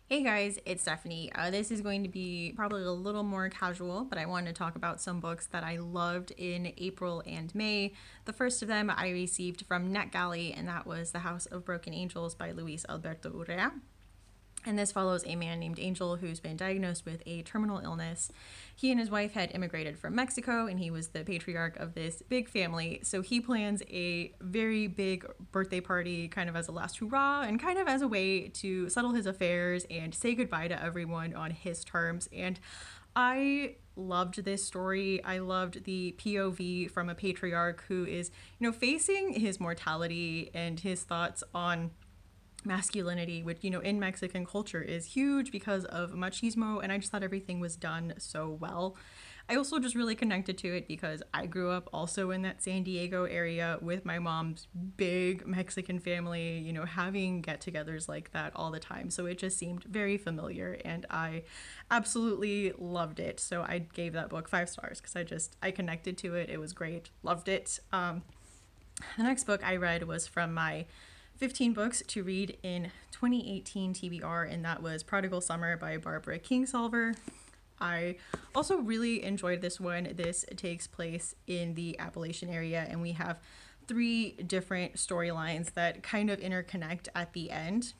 Hey guys, it's Stephanie. This is going to be probably a little more casual, but I wanted to talk about some books that I loved in April and May. The first of them I received from NetGalley, and that was The House of Broken Angels by Luis Alberto Urrea. And this follows a man named Angel who's been diagnosed with a terminal illness. He and his wife had immigrated from Mexico, and he was the patriarch of this big family. So he plans a very big birthday party, kind of as a last hurrah, and kind of as a way to settle his affairs and say goodbye to everyone on his terms. And I loved this story. I loved the POV from a patriarch who is, facing his mortality and his thoughts on masculinity, which in Mexican culture is huge because of machismo, and I just thought everything was done so well. I also just really connected to it because I grew up also in that San Diego area with my mom's big Mexican family, having get-togethers like that all the time. So it just seemed very familiar, and I absolutely loved it. So I gave that book 5 stars because I connected to it. It was great. Loved it. The next book I read was from my 15 books to read in 2018 TBR, and that was Prodigal Summer by Barbara Kingsolver. I also really enjoyed this one. This takes place in the Appalachian area, and we have 3 different storylines that kind of interconnect at the end.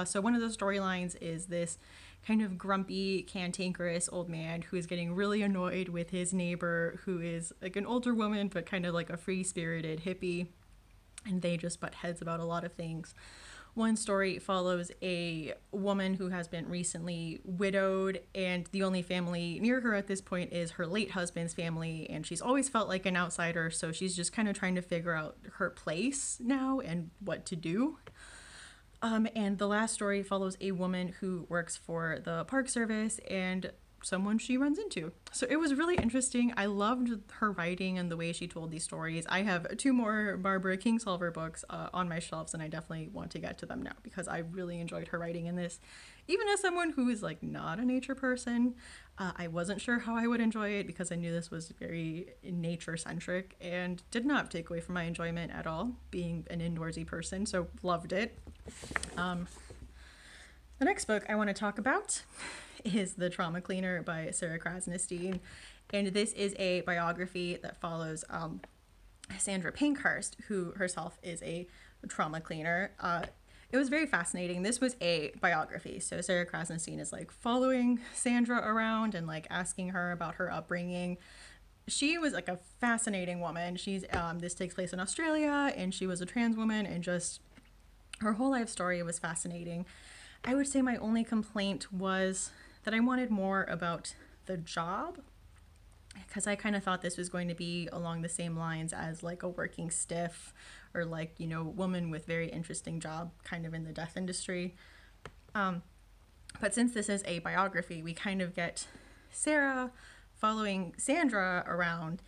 So one of the storylines is this kind of grumpy, cantankerous old man who is getting really annoyed with his neighbor, who is like an older woman, but kind of like a free-spirited hippie. And they just butt heads about a lot of things. One story follows a woman who has been recently widowed, and the only family near her at this point is her late husband's family, and she's always felt like an outsider, so she's just kind of trying to figure out her place now and what to do. And the last story follows a woman who works for the Park Service and someone she runs into. So it was really interesting. I loved her writing and the way she told these stories. I have 2 more Barbara Kingsolver books on my shelves, and I definitely want to get to them now because I really enjoyed her writing in this. Even as someone who is like not a nature person, I wasn't sure how I would enjoy it because I knew this was very nature centric and did not take away from my enjoyment at all, being an indoorsy person, so loved it. The next book I want to talk about is The Trauma Cleaner by Sarah Krasnostein, and this is a biography that follows Sandra Pankhurst, who herself is a trauma cleaner. It was very fascinating. This was a biography, so Sarah Krasnostein is like following Sandra around and like asking her about her upbringing. She was like a fascinating woman. She's this takes place in Australia, and she was a trans woman, and just her whole life story was fascinating. I would say my only complaint was that I wanted more about the job, because I kind of thought this was going to be along the same lines as like a working stiff or like, woman with very interesting job kind of in the death industry. But since this is a biography, we kind of get Sarah following Sandra around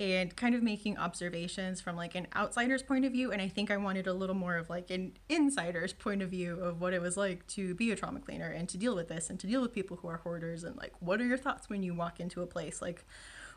and kind of making observations from like an outsider's point of view, and I think I wanted a little more of like an insider's point of view of what it was like to be a trauma cleaner and to deal with this and to deal with people who are hoarders, and like what are your thoughts when you walk into a place, like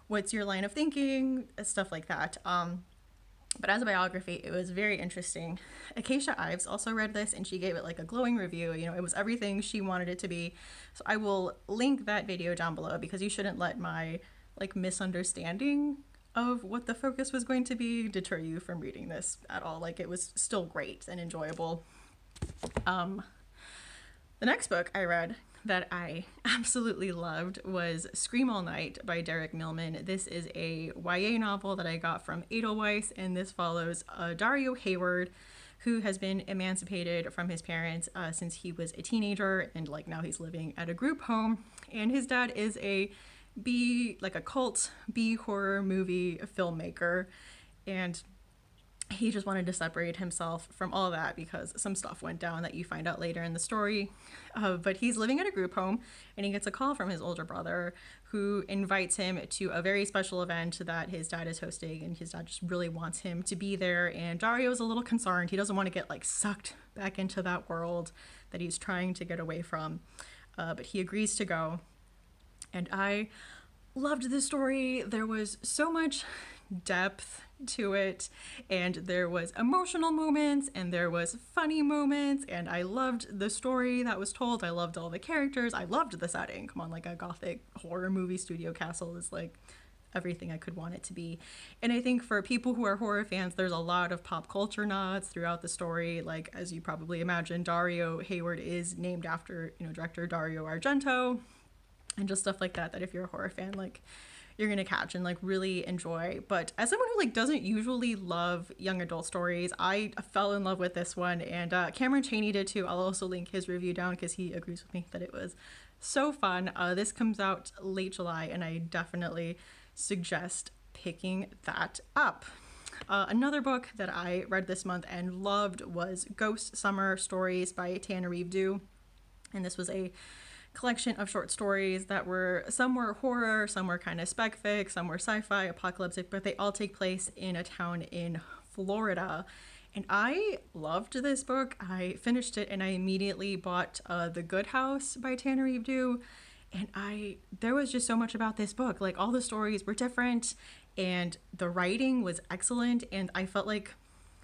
what's your line of thinking, stuff like that. But as a biography, it was very interesting. Acacia Ives also read this, and she gave it like a glowing review. It was everything she wanted it to be. So I will link that video down below because you shouldn't let my like misunderstanding of what the focus was going to be deter you from reading this at all. Like, it was still great and enjoyable. The next book I read that I absolutely loved was Scream All Night by Derek Milman. This is a YA novel that I got from Edelweiss, and this follows Dario Hayward, who has been emancipated from his parents since he was a teenager, and like now he's living at a group home, and his dad is a cult B horror movie filmmaker, and he just wanted to separate himself from all that because some stuff went down that you find out later in the story. But he's living at a group home, and he gets a call from his older brother who invites him to a very special event that his dad is hosting, and his dad just really wants him to be there, and Dario's a little concerned. He doesn't want to get like sucked back into that world that he's trying to get away from, but he agrees to go. And I loved this story. There was so much depth to it, and there was emotional moments and there was funny moments, and I loved the story that was told. I loved all the characters. I loved the setting. Come on, like a gothic horror movie studio castle is like everything I could want it to be. And I think for people who are horror fans, there's a lot of pop culture nods throughout the story. Like, as you probably imagine, Dario Hayward is named after, director Dario Argento, and just stuff like that, that if you're a horror fan, like, you're gonna catch and like really enjoy. But as someone who like doesn't usually love young adult stories, I fell in love with this one, and Cameron Chaney did too. I'll also link his review down because he agrees with me that it was so fun. This comes out late July, and I definitely suggest picking that up. Another book that I read this month and loved was Ghost Summer Stories by Tananarieve, and this was a collection of short stories that were, some were horror, some were kind of spec fic, some were sci-fi, apocalyptic, but they all take place in a town in Florida. And I loved this book. I finished it and I immediately bought The Good House by Tananarieve, and there was just so much about this book. Like, all the stories were different and the writing was excellent, and I felt like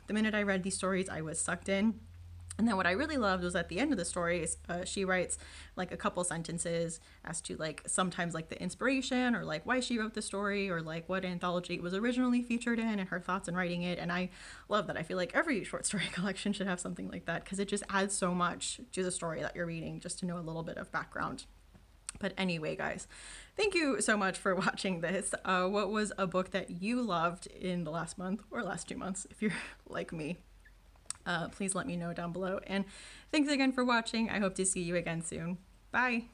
the minute I read these stories I was sucked in. And then what I really loved was at the end of the stories, she writes like a couple sentences as to like sometimes like the inspiration or like why she wrote the story or like what anthology it was originally featured in and her thoughts in writing it. And I love that. I feel like every short story collection should have something like that because it just adds so much to the story that you're reading, just to know a little bit of background. But anyway, guys, thank you so much for watching this. What was a book that you loved in the last month or last 2 months if you're like me? Please let me know down below. And thanks again for watching. I hope to see you again soon. Bye.